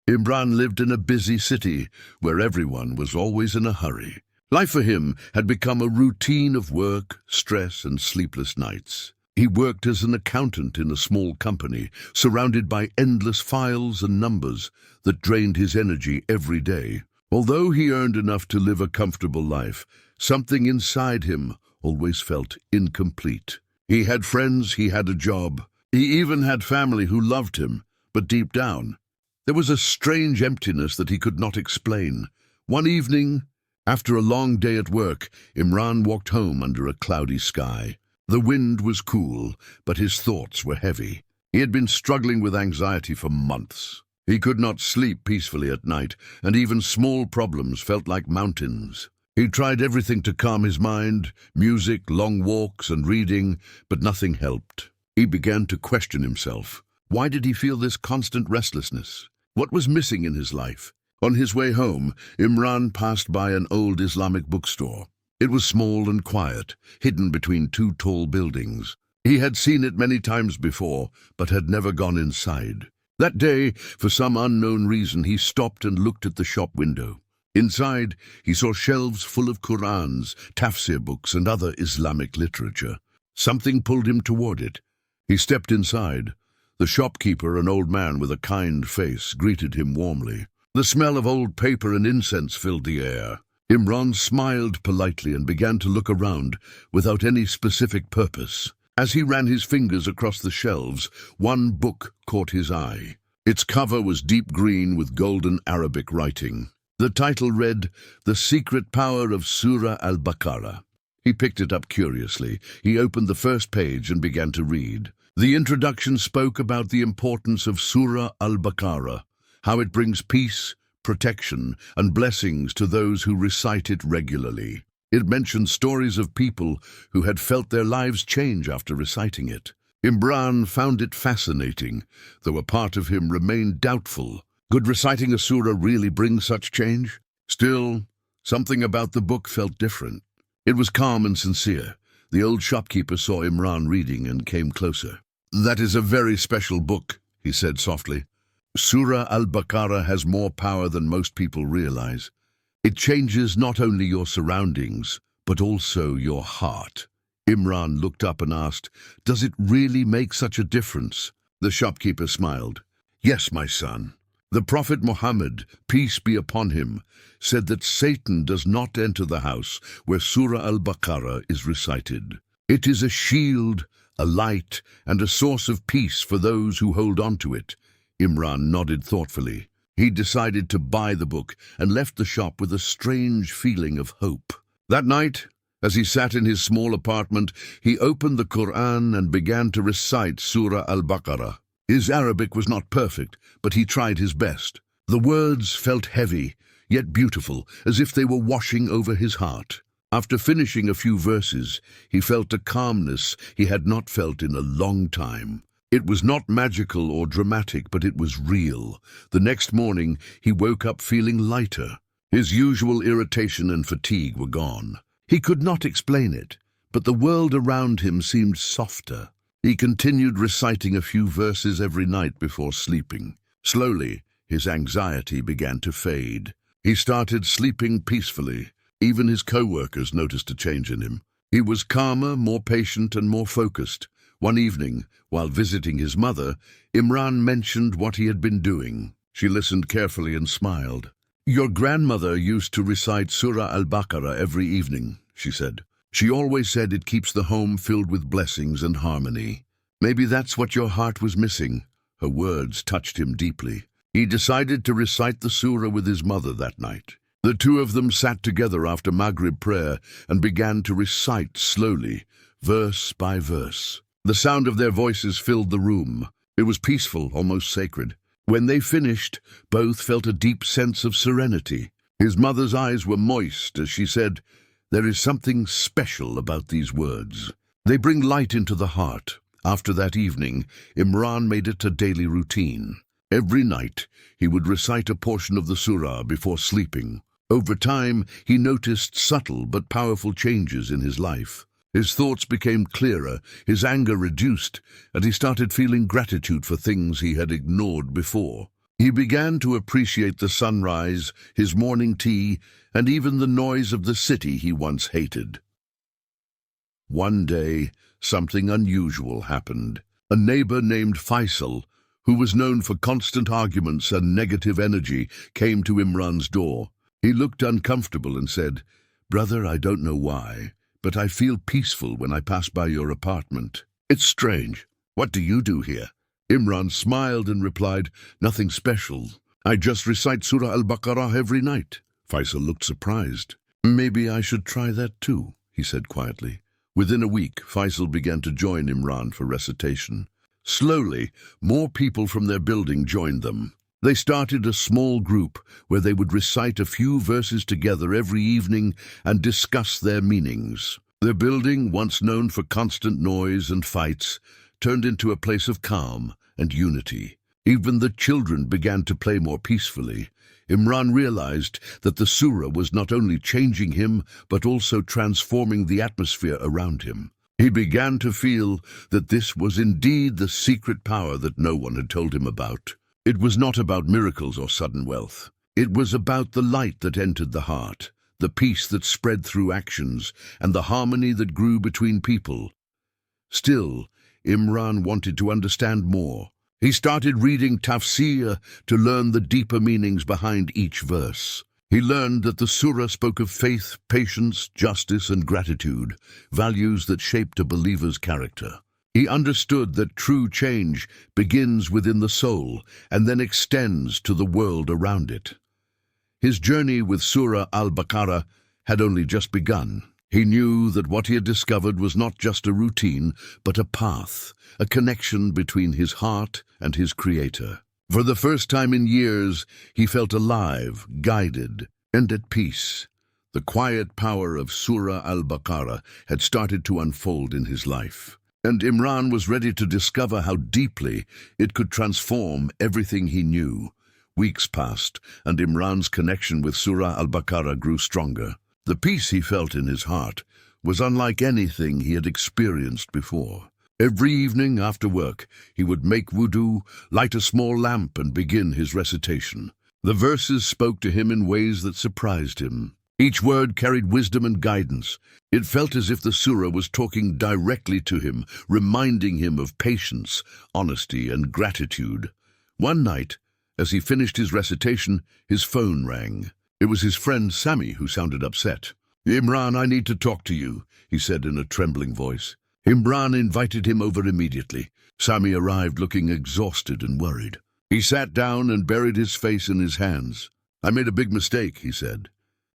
Imran lived in a busy city where everyone was always in a hurry. Life for him had become a routine of work, stress, and sleepless nights. He worked as an accountant in a small company, surrounded by endless files and numbers that drained his energy every day. Although he earned enough to live a comfortable life, something inside him always felt incomplete. He had friends, he had a job, he even had family who loved him, but deep down, there was a strange emptiness that he could not explain. One evening, after a long day at work, Imran walked home under a cloudy sky. The wind was cool, but his thoughts were heavy. He had been struggling with anxiety for months. He could not sleep peacefully at night, and even small problems felt like mountains. He tried everything to calm his mind, music, long walks, and reading, but nothing helped. He began to question himself. Why did he feel this constant restlessness? What was missing in his life? On his way home, Imran passed by an old Islamic bookstore. It was small and quiet, hidden between two tall buildings. He had seen it many times before, but had never gone inside. That day, for some unknown reason, he stopped and looked at the shop window. Inside, he saw shelves full of Qur'ans, tafsir books, and other Islamic literature. Something pulled him toward it. He stepped inside. The shopkeeper, an old man with a kind face, greeted him warmly. The smell of old paper and incense filled the air. Imran smiled politely and began to look around without any specific purpose. As he ran his fingers across the shelves, one book caught his eye. Its cover was deep green with golden Arabic writing. The title read, "The Secret Power of Surah Al-Baqarah." He picked it up curiously. He opened the first page and began to read. The introduction spoke about the importance of Surah Al-Baqarah, how it brings peace, protection, and blessings to those who recite it regularly. It mentioned stories of people who had felt their lives change after reciting it. Imran found it fascinating, though a part of him remained doubtful. Could reciting a surah really bring such change? Still, something about the book felt different. It was calm and sincere. The old shopkeeper saw Imran reading and came closer. "That is a very special book," he said softly. "Surah Al-Baqarah has more power than most people realize. It changes not only your surroundings, but also your heart." Imran looked up and asked, "Does it really make such a difference?" The shopkeeper smiled. "Yes, my son. The Prophet Muhammad, peace be upon him, said that Satan does not enter the house where Surah Al-Baqarah is recited. It is a shield, a light, and a source of peace for those who hold on to it." Imran nodded thoughtfully. He decided to buy the book and left the shop with a strange feeling of hope. That night, as he sat in his small apartment, he opened the Qur'an and began to recite Surah Al-Baqarah. His Arabic was not perfect, but he tried his best. The words felt heavy, yet beautiful, as if they were washing over his heart. After finishing a few verses, he felt a calmness he had not felt in a long time. It was not magical or dramatic, but it was real. The next morning, he woke up feeling lighter. His usual irritation and fatigue were gone. He could not explain it, but the world around him seemed softer. He continued reciting a few verses every night before sleeping. Slowly, his anxiety began to fade. He started sleeping peacefully. Even his co-workers noticed a change in him. He was calmer, more patient, and more focused. One evening, while visiting his mother, Imran mentioned what he had been doing. She listened carefully and smiled. "Your grandmother used to recite Surah Al-Baqarah every evening," she said. "She always said it keeps the home filled with blessings and harmony. Maybe that's what your heart was missing." Her words touched him deeply. He decided to recite the surah with his mother that night. The two of them sat together after Maghrib prayer and began to recite slowly, verse by verse. The sound of their voices filled the room. It was peaceful, almost sacred. When they finished, both felt a deep sense of serenity. His mother's eyes were moist as she said, "There is something special about these words. They bring light into the heart." After that evening, Imran made it a daily routine. Every night, he would recite a portion of the surah before sleeping. Over time, he noticed subtle but powerful changes in his life. His thoughts became clearer, his anger reduced, and he started feeling gratitude for things he had ignored before. He began to appreciate the sunrise, his morning tea, and even the noise of the city he once hated. One day, something unusual happened. A neighbor named Faisal, who was known for constant arguments and negative energy, came to Imran's door. He looked uncomfortable and said, "Brother, I don't know why, but I feel peaceful when I pass by your apartment. It's strange. What do you do here?" Imran smiled and replied, "Nothing special. I just recite Surah Al-Baqarah every night." Faisal looked surprised. "Maybe I should try that too," he said quietly. Within a week, Faisal began to join Imran for recitation. Slowly, more people from their building joined them. They started a small group where they would recite a few verses together every evening and discuss their meanings. Their building, once known for constant noise and fights, turned into a place of calm and unity. Even the children began to play more peacefully. Imran realized that the surah was not only changing him, but also transforming the atmosphere around him. He began to feel that this was indeed the secret power that no one had told him about. It was not about miracles or sudden wealth. It was about the light that entered the heart, the peace that spread through actions, and the harmony that grew between people. Still, Imran wanted to understand more. He started reading tafsir to learn the deeper meanings behind each verse. He learned that the surah spoke of faith, patience, justice, and gratitude, values that shaped a believer's character. He understood that true change begins within the soul and then extends to the world around it. His journey with Surah Al-Baqarah had only just begun. He knew that what he had discovered was not just a routine, but a path, a connection between his heart and his Creator. For the first time in years, he felt alive, guided, and at peace. The quiet power of Surah Al-Baqarah had started to unfold in his life, and Imran was ready to discover how deeply it could transform everything he knew. Weeks passed, and Imran's connection with Surah Al-Baqarah grew stronger. The peace he felt in his heart was unlike anything he had experienced before. Every evening after work, he would make wudu, light a small lamp, and begin his recitation. The verses spoke to him in ways that surprised him. Each word carried wisdom and guidance. It felt as if the surah was talking directly to him, reminding him of patience, honesty, and gratitude. One night, as he finished his recitation, his phone rang. It was his friend Sami who sounded upset. "Imran, I need to talk to you," he said in a trembling voice. Imran invited him over immediately. Sami arrived looking exhausted and worried. He sat down and buried his face in his hands. "I made a big mistake," he said.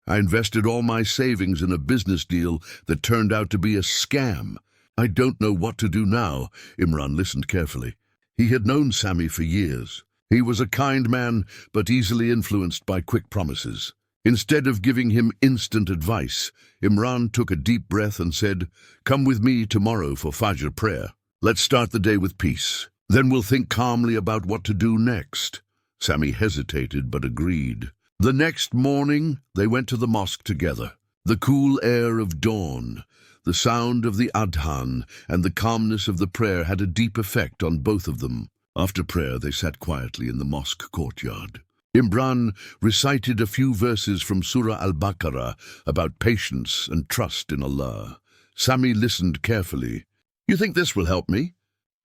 "I invested all my savings in a business deal that turned out to be a scam. I don't know what to do now." Imran listened carefully. He had known Sami for years. He was a kind man, but easily influenced by quick promises. Instead of giving him instant advice, Imran took a deep breath and said, "Come with me tomorrow for Fajr prayer. Let's start the day with peace. Then we'll think calmly about what to do next." Sami hesitated but agreed. The next morning, they went to the mosque together. The cool air of dawn, the sound of the adhan, and the calmness of the prayer had a deep effect on both of them. After prayer, they sat quietly in the mosque courtyard. Imran recited a few verses from Surah Al-Baqarah about patience and trust in Allah. Sami listened carefully. "You think this will help me?"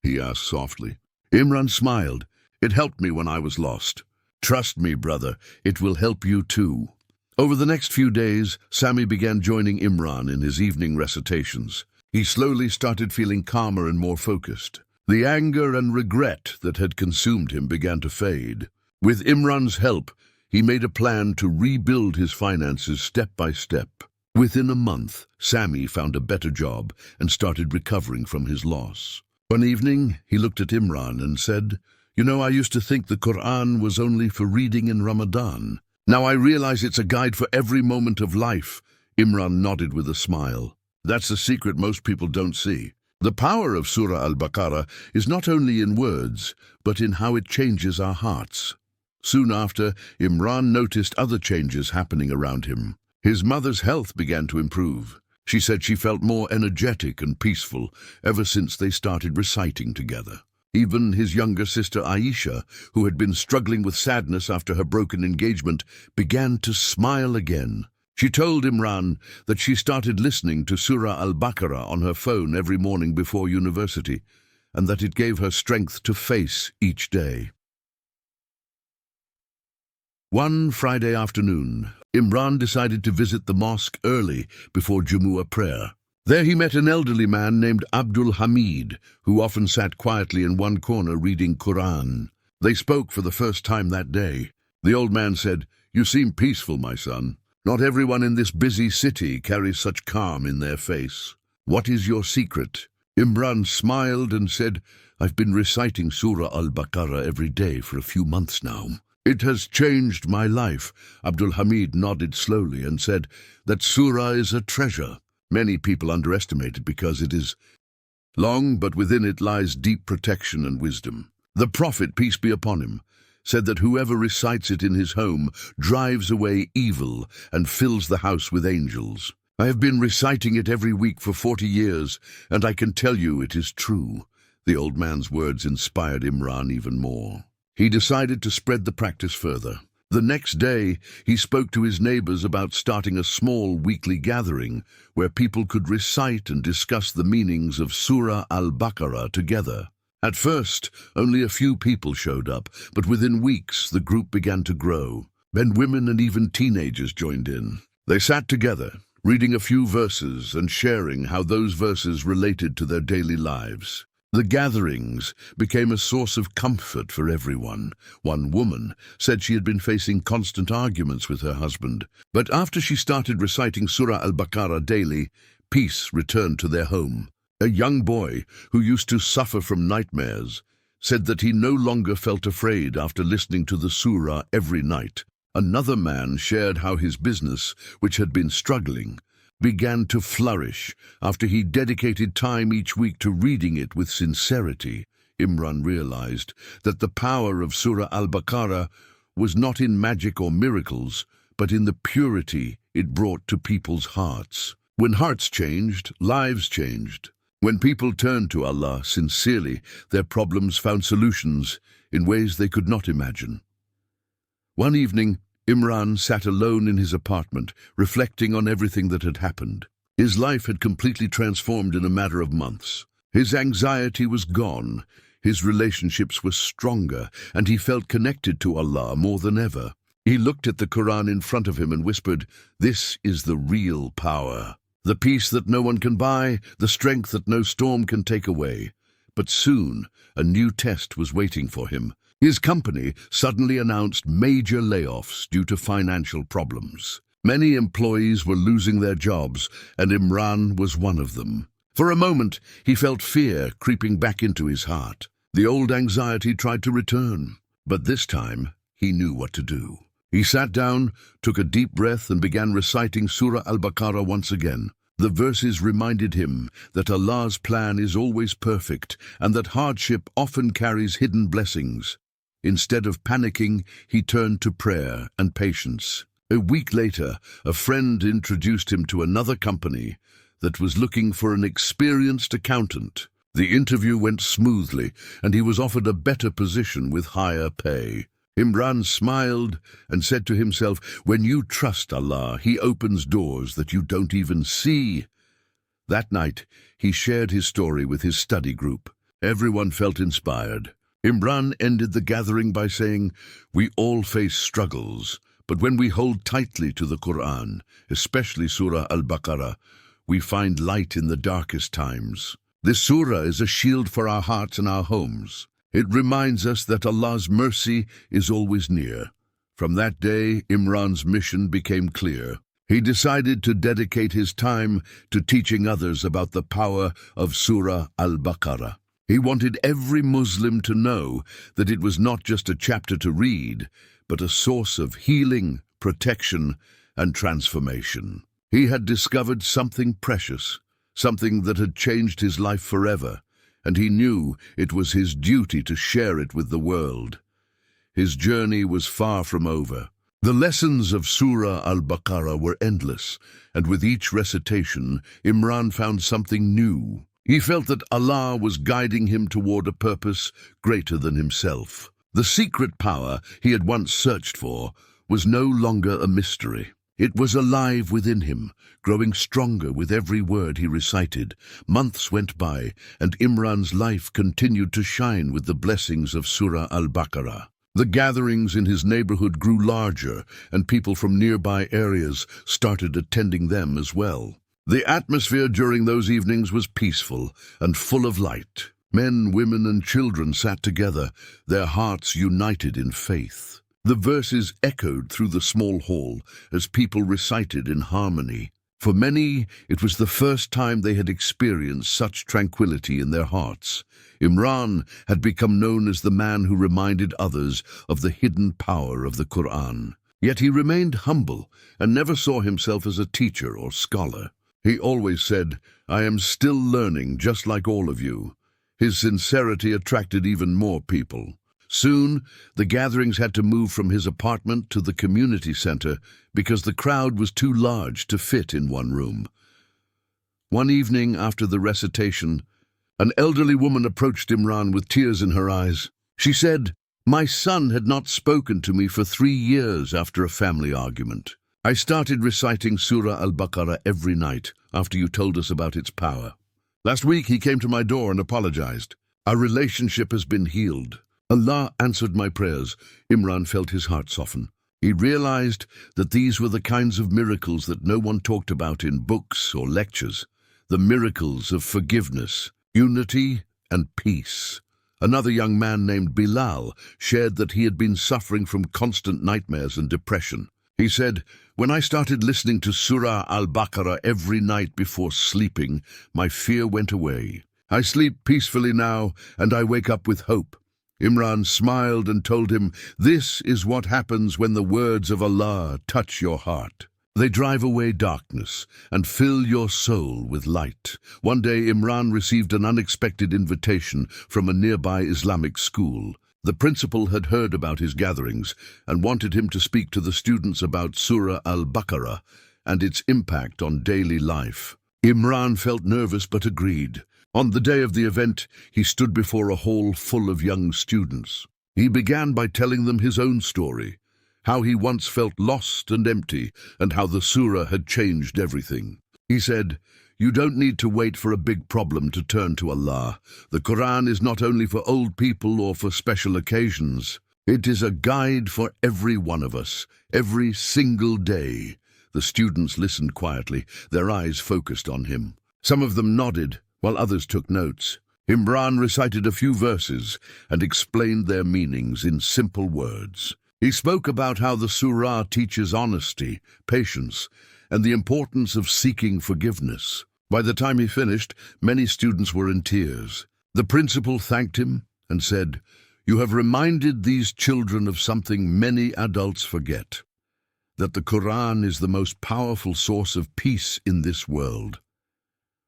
he asked softly. Imran smiled. "It helped me when I was lost. Trust me, brother, it will help you too." Over the next few days, Sami began joining Imran in his evening recitations. He slowly started feeling calmer and more focused. The anger and regret that had consumed him began to fade. With Imran's help, he made a plan to rebuild his finances step by step. Within a month, Sami found a better job and started recovering from his loss. One evening, he looked at Imran and said, "You know, I used to think the Qur'an was only for reading in Ramadan. Now I realize it's a guide for every moment of life." Imran nodded with a smile. "That's a secret most people don't see. The power of Surah Al-Baqarah is not only in words, but in how it changes our hearts." Soon after, Imran noticed other changes happening around him. His mother's health began to improve. She said she felt more energetic and peaceful ever since they started reciting together. Even his younger sister Aisha, who had been struggling with sadness after her broken engagement, began to smile again. She told Imran that she started listening to Surah Al-Baqarah on her phone every morning before university, and that it gave her strength to face each day. One Friday afternoon, Imran decided to visit the mosque early before Jumu'ah prayer. There he met an elderly man named Abdul Hamid, who often sat quietly in one corner reading Qur'an. They spoke for the first time that day. The old man said, "You seem peaceful, my son. Not everyone in this busy city carries such calm in their face. What is your secret?" Imran smiled and said, "I've been reciting Surah Al-Baqarah every day for a few months now. It has changed my life." Abdul Hamid nodded slowly and said, "That surah is a treasure. Many people underestimate it because it is long, but within it lies deep protection and wisdom. The Prophet, peace be upon him, said that whoever recites it in his home drives away evil and fills the house with angels. I have been reciting it every week for 40 years, and I can tell you it is true." The old man's words inspired Imran even more. He decided to spread the practice further. The next day, he spoke to his neighbors about starting a small weekly gathering where people could recite and discuss the meanings of Surah Al-Baqarah together. At first, only a few people showed up, but within weeks the group began to grow. Men, women, and even teenagers joined in. They sat together, reading a few verses and sharing how those verses related to their daily lives. The gatherings became a source of comfort for everyone. One woman said she had been facing constant arguments with her husband, but after she started reciting Surah Al-Baqarah daily, peace returned to their home. A young boy who used to suffer from nightmares said that he no longer felt afraid after listening to the surah every night. Another man shared how his business, which had been struggling, began to flourish after he dedicated time each week to reading it with sincerity. Imran realized that the power of Surah Al-Baqarah was not in magic or miracles, but in the purity it brought to people's hearts. When hearts changed, lives changed. When people turned to Allah sincerely, their problems found solutions in ways they could not imagine. One evening, Imran sat alone in his apartment, reflecting on everything that had happened. His life had completely transformed in a matter of months. His anxiety was gone, his relationships were stronger, and he felt connected to Allah more than ever. He looked at the Qur'an in front of him and whispered, "This is the real power. The peace that no one can buy, the strength that no storm can take away." But soon, a new test was waiting for him. His company suddenly announced major layoffs due to financial problems. Many employees were losing their jobs, and Imran was one of them. For a moment, he felt fear creeping back into his heart. The old anxiety tried to return, but this time he knew what to do. He sat down, took a deep breath, and began reciting Surah Al-Baqarah once again. The verses reminded him that Allah's plan is always perfect and that hardship often carries hidden blessings. Instead of panicking, he turned to prayer and patience. A week later, a friend introduced him to another company that was looking for an experienced accountant. The interview went smoothly, and he was offered a better position with higher pay. Imran smiled and said to himself, "When you trust Allah, He opens doors that you don't even see." That night, he shared his story with his study group. Everyone felt inspired. Imran ended the gathering by saying, "We all face struggles, but when we hold tightly to the Qur'an, especially Surah Al-Baqarah, we find light in the darkest times. This surah is a shield for our hearts and our homes. It reminds us that Allah's mercy is always near." From that day, Imran's mission became clear. He decided to dedicate his time to teaching others about the power of Surah Al-Baqarah. He wanted every Muslim to know that it was not just a chapter to read, but a source of healing, protection, and transformation. He had discovered something precious, something that had changed his life forever, and he knew it was his duty to share it with the world. His journey was far from over. The lessons of Surah Al-Baqarah were endless, and with each recitation, Imran found something new. He felt that Allah was guiding him toward a purpose greater than himself. The secret power he had once searched for was no longer a mystery. It was alive within him, growing stronger with every word he recited. Months went by, and Imran's life continued to shine with the blessings of Surah Al-Baqarah. The gatherings in his neighborhood grew larger, and people from nearby areas started attending them as well. The atmosphere during those evenings was peaceful and full of light. Men, women, and children sat together, their hearts united in faith. The verses echoed through the small hall as people recited in harmony. For many, it was the first time they had experienced such tranquility in their hearts. Imran had become known as the man who reminded others of the hidden power of the Qur'an. Yet he remained humble and never saw himself as a teacher or scholar. He always said, "I am still learning just like all of you." His sincerity attracted even more people. Soon, the gatherings had to move from his apartment to the community center because the crowd was too large to fit in one room. One evening after the recitation, an elderly woman approached Imran with tears in her eyes. She said, "My son had not spoken to me for 3 years after a family argument. I started reciting Surah Al-Baqarah every night after you told us about its power. Last week he came to my door and apologized. Our relationship has been healed. Allah answered my prayers." Imran felt his heart soften. He realized that these were the kinds of miracles that no one talked about in books or lectures. The miracles of forgiveness, unity, and peace. Another young man named Bilal shared that he had been suffering from constant nightmares and depression. He said, "When I started listening to Surah Al-Baqarah every night before sleeping, my fear went away. I sleep peacefully now, and I wake up with hope." Imran smiled and told him, "This is what happens when the words of Allah touch your heart. They drive away darkness and fill your soul with light." One day, Imran received an unexpected invitation from a nearby Islamic school. The principal had heard about his gatherings and wanted him to speak to the students about Surah Al-Baqarah and its impact on daily life. Imran felt nervous but agreed. On the day of the event, he stood before a hall full of young students. He began by telling them his own story, how he once felt lost and empty, and how the surah had changed everything. He said, "You don't need to wait for a big problem to turn to Allah. The Qur'an is not only for old people or for special occasions. It is a guide for every one of us, every single day." The students listened quietly, their eyes focused on him. Some of them nodded, while others took notes. Imran recited a few verses and explained their meanings in simple words. He spoke about how the surah teaches honesty, patience, and the importance of seeking forgiveness. By the time he finished, many students were in tears. The principal thanked him and said, "You have reminded these children of something many adults forget, that the Qur'an is the most powerful source of peace in this world."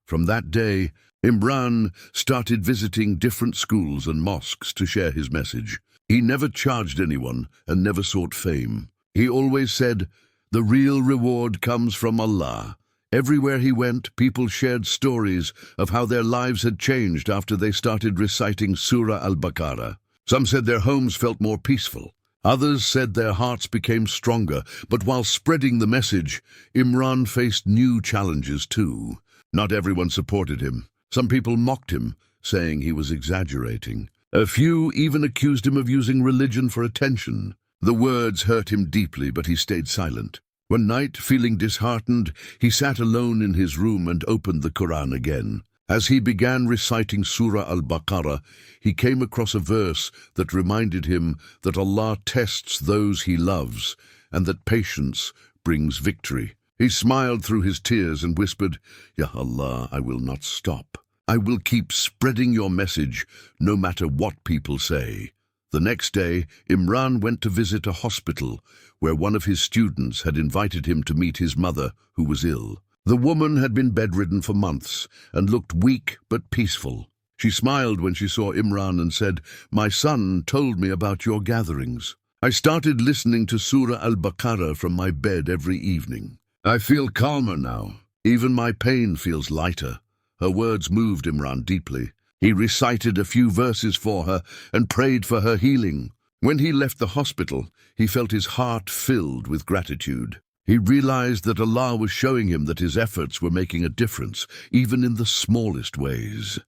From that day, Imran started visiting different schools and mosques to share his message. He never charged anyone and never sought fame. He always said, "The real reward comes from Allah." Everywhere he went, people shared stories of how their lives had changed after they started reciting Surah Al-Baqarah. Some said their homes felt more peaceful. Others said their hearts became stronger. But while spreading the message, Imran faced new challenges too. Not everyone supported him. Some people mocked him, saying he was exaggerating. A few even accused him of using religion for attention. The words hurt him deeply, but he stayed silent. One night, feeling disheartened, he sat alone in his room and opened the Qur'an again. As he began reciting Surah Al-Baqarah, he came across a verse that reminded him that Allah tests those he loves and that patience brings victory. He smiled through his tears and whispered, "Ya Allah, I will not stop. I will keep spreading your message, no matter what people say." The next day, Imran went to visit a hospital where one of his students had invited him to meet his mother, who was ill. The woman had been bedridden for months and looked weak but peaceful. She smiled when she saw Imran and said, "My son told me about your gatherings. I started listening to Surah Al-Baqarah from my bed every evening. I feel calmer now. Even my pain feels lighter. Her words moved Imran deeply. He recited a few verses for her and prayed for her healing. When he left the hospital, he felt his heart filled with gratitude. He realized that Allah was showing him that his efforts were making a difference, even in the smallest ways.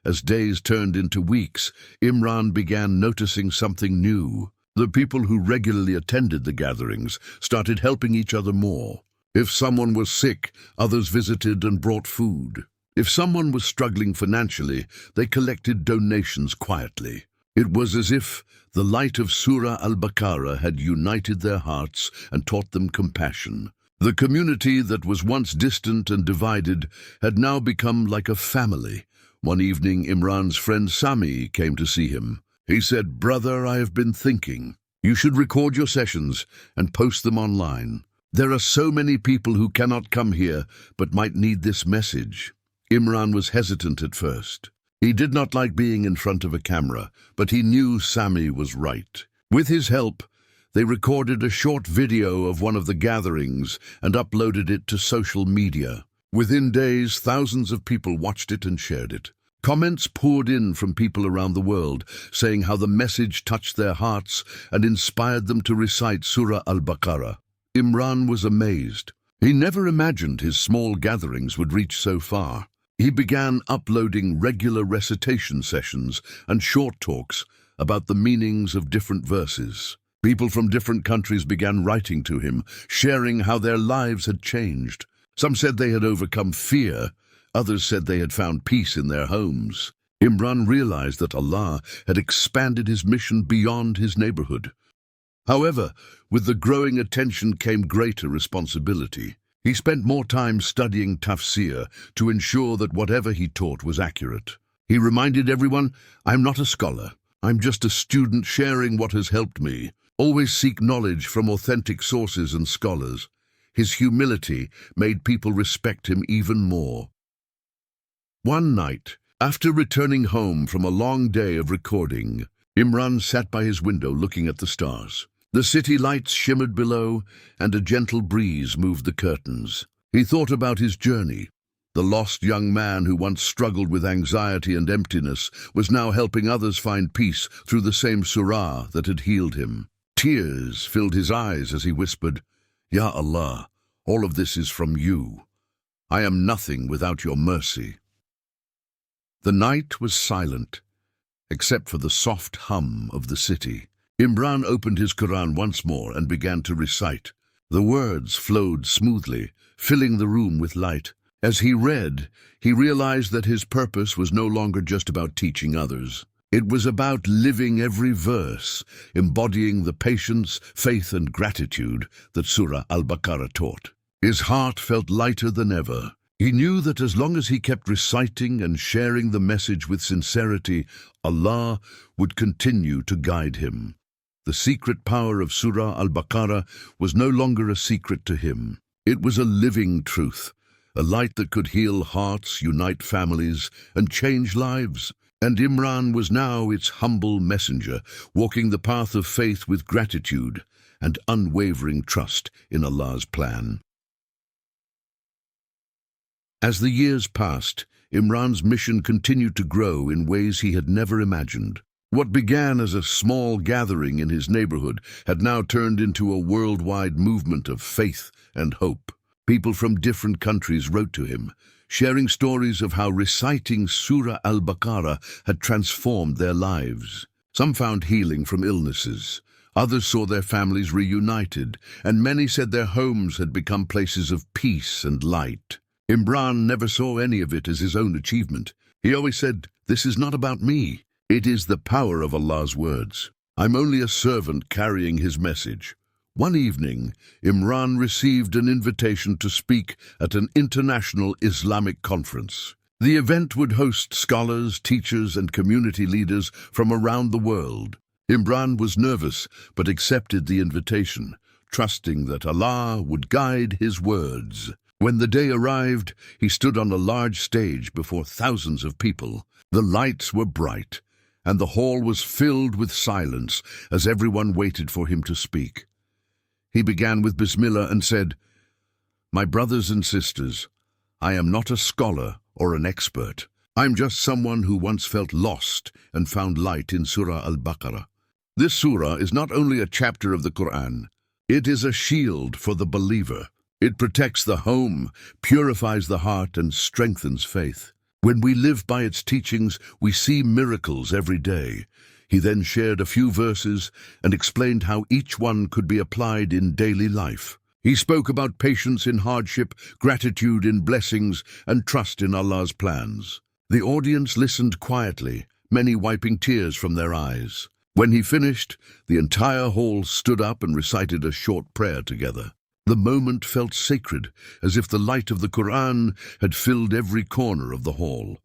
As days turned into weeks, Imran began noticing something new. The people who regularly attended the gatherings started helping each other more. If someone was sick, others visited and brought food. If someone was struggling financially, they collected donations quietly. It was as if the light of Surah Al-Baqarah had united their hearts and taught them compassion. The community that was once distant and divided had now become like a family. One evening, Imran's friend Sami came to see him. He said, "Brother, I have been thinking. You should record your sessions and post them online. There are so many people who cannot come here but might need this message." Imran was hesitant at first. He did not like being in front of a camera, but he knew Sami was right. With his help, they recorded a short video of one of the gatherings and uploaded it to social media. Within days, thousands of people watched it and shared it. Comments poured in from people around the world, saying how the message touched their hearts and inspired them to recite Surah Al-Baqarah. Imran was amazed. He never imagined his small gatherings would reach so far. He began uploading regular recitation sessions and short talks about the meanings of different verses. People from different countries began writing to him, sharing how their lives had changed. Some said they had overcome fear. Others said they had found peace in their homes. Imran realized that Allah had expanded his mission beyond his neighborhood. However, with the growing attention came greater responsibility. He spent more time studying tafsir to ensure that whatever he taught was accurate. He reminded everyone, "I'm not a scholar. I'm just a student sharing what has helped me. Always seek knowledge from authentic sources and scholars." His humility made people respect him even more. One night, after returning home from a long day of recording, Imran sat by his window looking at the stars. The city lights shimmered below, and a gentle breeze moved the curtains. He thought about his journey. The lost young man who once struggled with anxiety and emptiness was now helping others find peace through the same surah that had healed him. Tears filled his eyes as he whispered, "Ya Allah, all of this is from you. I am nothing without your mercy." The night was silent, except for the soft hum of the city. Imran opened his Qur'an once more and began to recite. The words flowed smoothly, filling the room with light. As he read, he realized that his purpose was no longer just about teaching others. It was about living every verse, embodying the patience, faith, and gratitude that Surah Al-Baqarah taught. His heart felt lighter than ever. He knew that as long as he kept reciting and sharing the message with sincerity, Allah would continue to guide him. The secret power of Surah Al-Baqarah was no longer a secret to him. It was a living truth, a light that could heal hearts, unite families, and change lives. And Imran was now its humble messenger, walking the path of faith with gratitude and unwavering trust in Allah's plan. As the years passed, Imran's mission continued to grow in ways he had never imagined. What began as a small gathering in his neighborhood had now turned into a worldwide movement of faith and hope. People from different countries wrote to him, sharing stories of how reciting Surah Al-Baqarah had transformed their lives. Some found healing from illnesses. Others saw their families reunited, and many said their homes had become places of peace and light. Imran never saw any of it as his own achievement. He always said, "This is not about me. It is the power of Allah's words. I'm only a servant carrying his message." One evening, Imran received an invitation to speak at an international Islamic conference. The event would host scholars, teachers, and community leaders from around the world. Imran was nervous, but accepted the invitation, trusting that Allah would guide his words. When the day arrived, he stood on a large stage before thousands of people. The lights were bright, and the hall was filled with silence as everyone waited for him to speak. He began with Bismillah and said, "My brothers and sisters, I am not a scholar or an expert. I'm just someone who once felt lost and found light in Surah Al-Baqarah. This surah is not only a chapter of the Qur'an, it is a shield for the believer. It protects the home, purifies the heart, and strengthens faith. When we live by its teachings, we see miracles every day. He then shared a few verses and explained how each one could be applied in daily life. He spoke about patience in hardship, gratitude in blessings, and trust in Allah's plans. The audience listened quietly, many wiping tears from their eyes. When he finished, the entire hall stood up and recited a short prayer together. The moment felt sacred, as if the light of the Qur'an had filled every corner of the hall.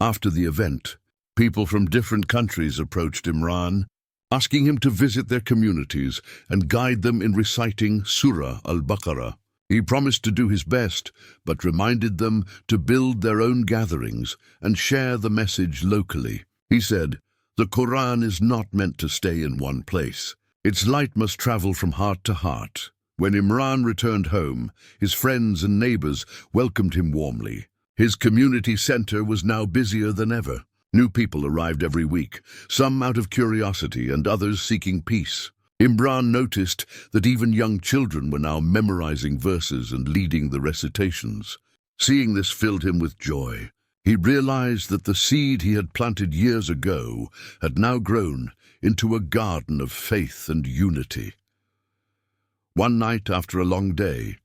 After the event, people from different countries approached Imran, asking him to visit their communities and guide them in reciting Surah Al-Baqarah. He promised to do his best, but reminded them to build their own gatherings and share the message locally. He said, "The Qur'an is not meant to stay in one place. Its light must travel from heart to heart." When Imran returned home, his friends and neighbors welcomed him warmly. His community center was now busier than ever. New people arrived every week, some out of curiosity and others seeking peace. Imran noticed that even young children were now memorizing verses and leading the recitations. Seeing this filled him with joy. He realized that the seed he had planted years ago had now grown into a garden of faith and unity. One night after a long day,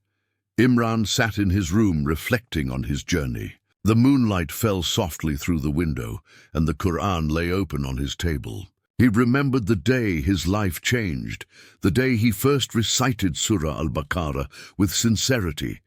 Imran sat in his room reflecting on his journey. The moonlight fell softly through the window, and the Qur'an lay open on his table. He remembered the day his life changed, the day he first recited Surah Al-Baqarah with sincerity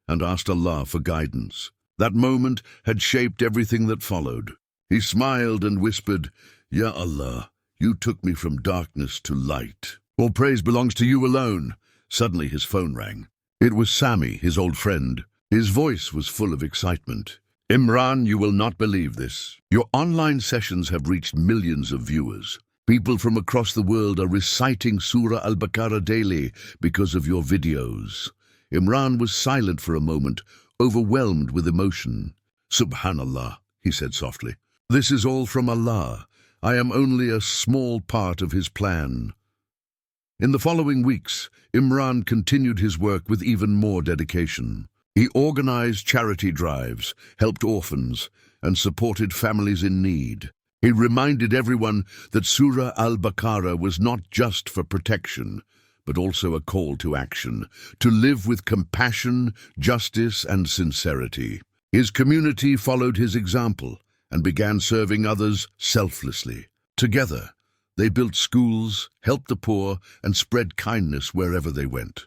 and asked Allah for guidance. That moment had shaped everything that followed. He smiled and whispered, "Ya Allah, you took me from darkness to light. All praise belongs to you alone." Suddenly his phone rang. It was Sami, his old friend. His voice was full of excitement. "Imran, you will not believe this. Your online sessions have reached millions of viewers. People from across the world are reciting Surah Al-Baqarah daily because of your videos." Imran was silent for a moment, overwhelmed with emotion. "Subhanallah," he said softly. "This is all from Allah. I am only a small part of His plan." In the following weeks, Imran continued his work with even more dedication. He organized charity drives, helped orphans, and supported families in need. He reminded everyone that Surah Al-Baqarah was not just for protection, but also a call to action, to live with compassion, justice, and sincerity. His community followed his example and began serving others selflessly. Together, they built schools, helped the poor, and spread kindness wherever they went.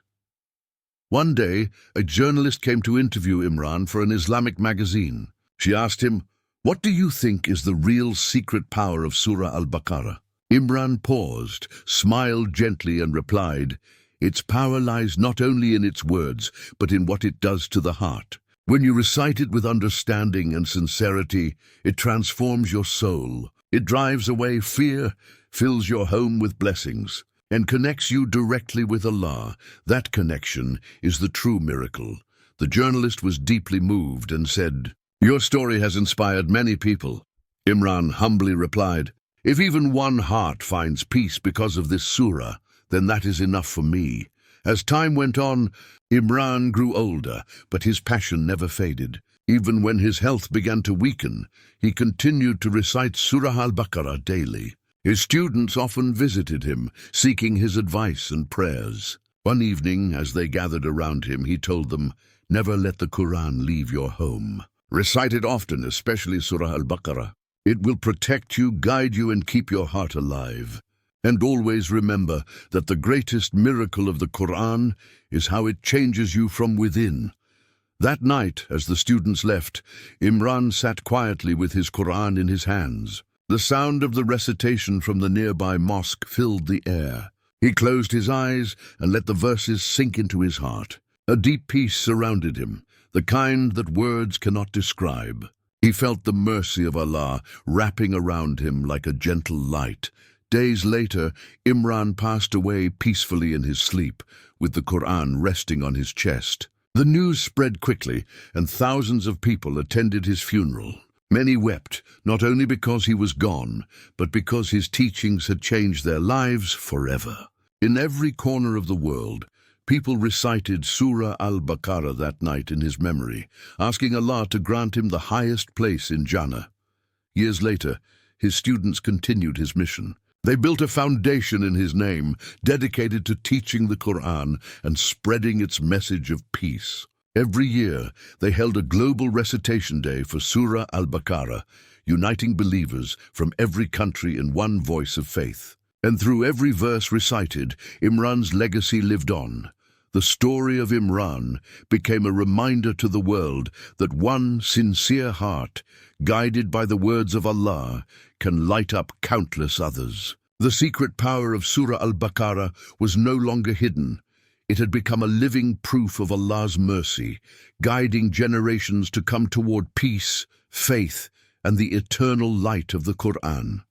One day, a journalist came to interview Imran for an Islamic magazine. She asked him, "What do you think is the real secret power of Surah Al-Baqarah?" Imran paused, smiled gently, and replied, "Its power lies not only in its words, but in what it does to the heart. When you recite it with understanding and sincerity, it transforms your soul. It drives away fear, fills your home with blessings, and connects you directly with Allah. That connection is the true miracle." The journalist was deeply moved and said, "Your story has inspired many people." Imran humbly replied, "If even one heart finds peace because of this surah, then that is enough for me." As time went on, Imran grew older, but his passion never faded. Even when his health began to weaken, he continued to recite Surah Al-Baqarah daily. His students often visited him, seeking his advice and prayers. One evening, as they gathered around him, he told them, "Never let the Qur'an leave your home. Recite it often, especially Surah Al-Baqarah. It will protect you, guide you, and keep your heart alive. And always remember that the greatest miracle of the Qur'an is how it changes you from within." That night, as the students left, Imran sat quietly with his Qur'an in his hands. The sound of the recitation from the nearby mosque filled the air. He closed his eyes and let the verses sink into his heart. A deep peace surrounded him, the kind that words cannot describe. He felt the mercy of Allah wrapping around him like a gentle light. Days later, Imran passed away peacefully in his sleep, with the Qur'an resting on his chest. The news spread quickly, and thousands of people attended his funeral. Many wept, not only because he was gone, but because his teachings had changed their lives forever. In every corner of the world, people recited Surah Al-Baqarah that night in his memory, asking Allah to grant him the highest place in Jannah. Years later, his students continued his mission. They built a foundation in his name, dedicated to teaching the Qur'an and spreading its message of peace. Every year, they held a global recitation day for Surah Al-Baqarah, uniting believers from every country in one voice of faith. And through every verse recited, Imran's legacy lived on. The story of Imran became a reminder to the world that one sincere heart, guided by the words of Allah, can light up countless others. The secret power of Surah Al-Baqarah was no longer hidden. It had become a living proof of Allah's mercy, guiding generations to come toward peace, faith, and the eternal light of the Qur'an.